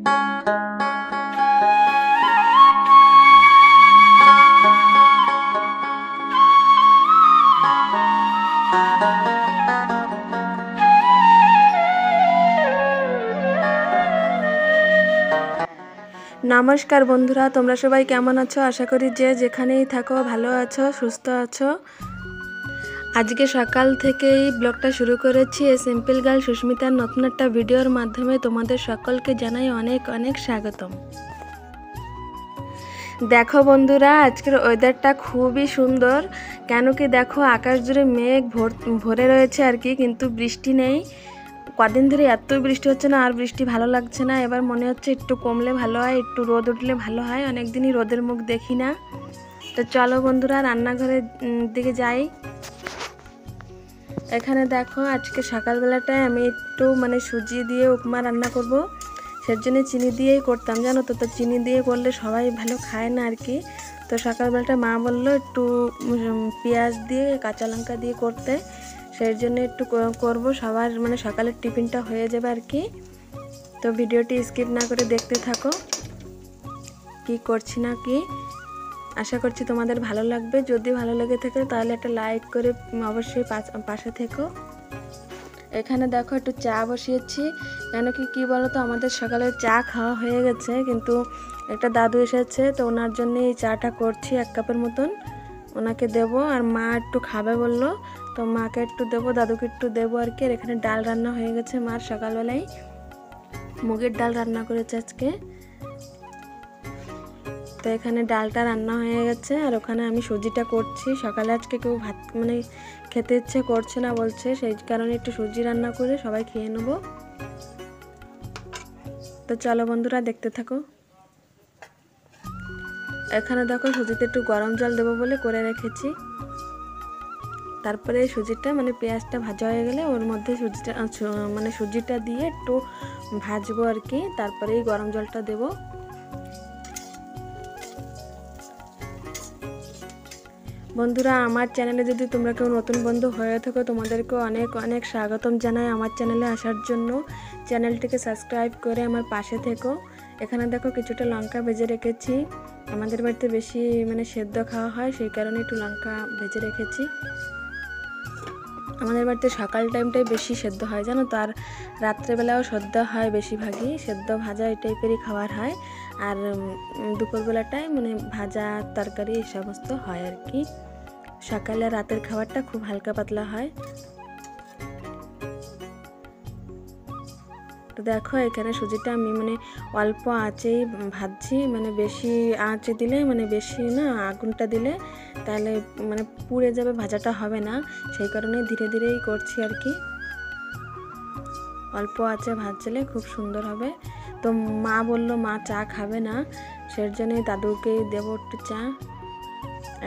नमस्कार बंधुरा तोमरा सबाई केमन आछो आशा करी जे जेखानेई थाको भालो आछो सुस्थ आछो। आज के सकाल थेकेई ब्लगटा शुरू करेछि सिम्पल गार्ल सुष्मितार नतुन एकटा भिडियोर माध्यमे तोमादेर सकलके जानाई अनेक अनेक स्वागतम। देखो बंधुरा आजकेर ओয়েদারটা खूबই सुंदर केन कि देखो आकाश जुड़े मेघ भरे रयेछे आर कि किन्तु बृष्टि नेই। कदिन धरे एत बृष्टि होच्छे ना और बृष्टि भालो लागछे ना। एबार मने होच्छे एकटू कमले भालो हय, एकटू रोद उठले भालो हय। अनेक दिनই रोदेर मुख देखी ना। तो चलो बंधुरा रान्नाघरेर दिके जाई। एखाने देखो आजके सकाल बेलाटाय आमि एकटू माने सुजी दिए उपमा रान्ना करब। सेजन्य चिनी दिएই करताम जानो तो। तो चिनी दिए करले सबाई भालो खाय ना आर कि। तो सकाल बेलाटा मा बोललो एकटू पेঁয়াজ दिए काँचा लंका दिए करते, সেই জন্য একটু করব সবার মানে সকালের টিফিনটা হয়ে যাবে আর কি। তো ভিডিওটি স্কিপ না করে দেখতে থাকো কি করছি না কি। আশা করছি তোমাদের ভালো লাগবে। যদি ভালো লেগে থাকে তাহলে একটা লাইক করে অবশ্যই পাশে থেকো। এখানে দেখো একটু চা বসিয়েছি কেন কি বলো তো আমাদের সকালে চা খাওয়া হয়ে গেছে কিন্তু একটা দাদু এসেছে তো ওনার জন্য এই চাটা করছি 1 কাপের মতন। ওনাকে দেব আর মা একটু খাবে বললো তো মাকে একটু দেবো দাদুকে একটু দেবো আর কি। আর এখানে ডাল রান্না হয়ে গেছে মার সকালবেলায় মুগের ডাল রান্না করেছে আজকে। তো এখানে ডালটা রান্না হয়ে গেছে আর ওখানে আমি সুজিটা করছি। সকালে আজকে কেউ ভাত মানে খেতে ইচ্ছে করছে না বলছে, সেই কারণে একটু সুজি রান্না করে সবাই খেয়ে নেব। তো চলো বন্ধুরা দেখতে থাকো। এখানে দেখো সুজিতে একটু গরম জল দেবো বলে করে রেখেছি। তারপরে সুজিটা মানে পেঁয়াজটা ভাজা হয়ে গেলে ওর মধ্যে সুজিটা মানে সুজিটা দিয়ে একটু ভাজবো আর কি। তারপরে এই গরম জলটা দেব। বন্ধুরা আমার চ্যানেলে যদি তোমরা কেউ নতুন বন্ধু হয়ে থাকো তোমাদেরকে অনেক অনেক স্বাগতম জানাই আমার চ্যানেলে আসার জন্য। চ্যানেলটিকে সাবস্ক্রাইব করে আমার পাশে থেকো। এখানে দেখো কিছুটা লঙ্কা ভেজে রেখেছি। আমাদের বাড়িতে বেশি মানে সেদ্ধ খাওয়া হয় সেই কারণে একটু লঙ্কা ভেজে রেখেছি। আমাদের বাড়িতে সকাল টাইমটাই বেশি সেদ্ধ হয় জানো তো, আর রাত্রেবেলাও সেদ্ধ হয় বেশিরভাগই সেদ্ধ ভাজা এই টাইপেরই খাবার হয়। আর দুপুরবেলাটায় মানে ভাজা তরকারি এই সমস্ত হয় আর কি। সকালে রাতের খাবারটা খুব হালকা পাতলা হয়। তো দেখো এখানে সুজিটা আমি মানে অল্প আঁচেই ভাজছি, মানে বেশি আঁচে দিলে মানে বেশি না আগুনটা দিলে তাহলে মানে পুড়ে যাবে, ভাজাটা হবে না। সেই কারণে ধীরে ধীরেই করছি আর কি। অল্প আঁচে ভাজলে খুব সুন্দর হবে। তো মা বলল মা চা খাবে না, সেই জন্যই দাদুকেই দেবো একটু চা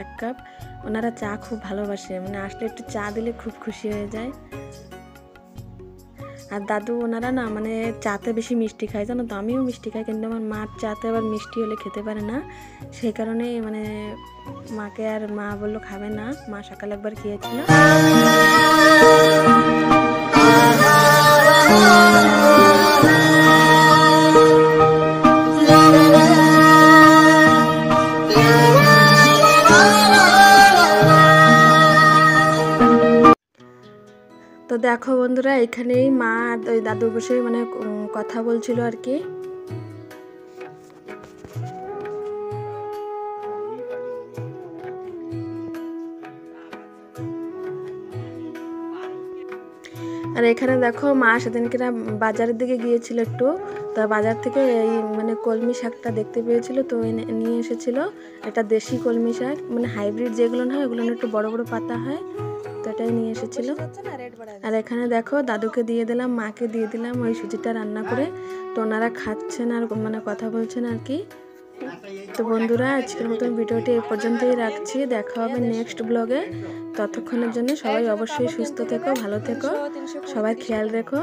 1 কাপ। ওনারা চা খুব ভালোবাসে, মানে আসলে একটু চা দিলে খুব খুশি হয়ে যায়। আর দাদু ওনারা না মানে চাতে বেশি মিষ্টি খায় জানো তো। আমিও মিষ্টি খাই কিন্তু আমার মার চাতে আবার মিষ্টি হলে খেতে পারে না, সেই কারণে মানে মাকে আর মা বললো খাবে না। মা সকালে একবার খেয়েছিল। তো দেখো বন্ধুরা এখানেই মা আর ওই দাদু বসে মানে কথা বলছিল আর কি। আর এখানে দেখো মা সেদিনকে বাজারের দিকে গিয়েছিল একটু, তো বাজার থেকে এই মানে কলমি শাকটা দেখতে পেয়েছিল তো নিয়ে এসেছিল। এটা দেশি কলমি শাক, মানে হাইব্রিড যেগুলো হয় ওগুলো একটু বড় বড় পাতা হয়, তো এটাই নিয়ে এসেছিল। আর এখানে দেখো দাদুকে দিয়ে দিলাম, মাকে দিয়ে দিলাম ওই সুজিটা রান্না করে। তো ওনারা খাচ্ছেন আর মানে কথা বলছেন আর কি। তো বন্ধুরা আজকের মতন ভিডিওটি এই পর্যন্তই রাখছি। দেখা হবে নেক্সট ব্লগে। ততক্ষণের জন্য সবাই অবশ্যই সুস্থ থেকো, ভালো থেকো, সবাই খেয়াল রেখো।